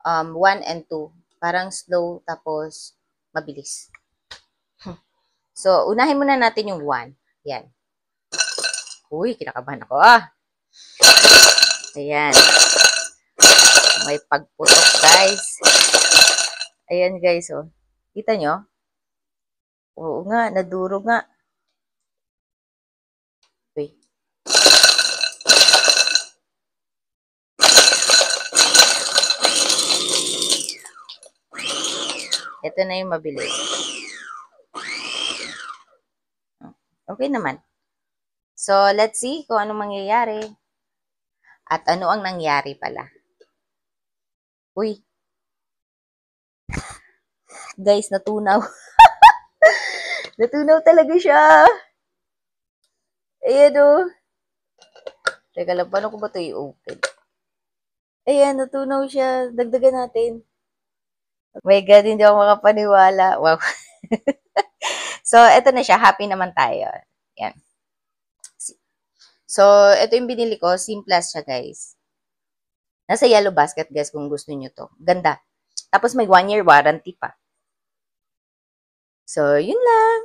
1 and 2. Parang slow, tapos mabilis. So, unahin muna natin yung 1. Yan. Uy, kinakabahan ako Ayan. May pagputok, guys. Ayan, guys, oh. Kita nyo? Oo nga, naduro nga. Uy. Ito na yung mabilis. Okay naman. So, let's see kung anong mangyayari. At ano ang nangyari pala. Uy. Guys, natunaw. Natunaw talaga siya. Ayan o. Teka lang, paano ko ba ito i-open? Ayan, natunaw siya. Dagdagan natin. Oh my God, hindi ako makapaniwala. Wow. So, eto na siya. Happy naman tayo. Yan. So, ito yung binili ko. Simplas siya, guys. Nasa yellow basket, guys, kung gusto nyo to. Ganda. Tapos may 1 year warranty pa. So, yun lang.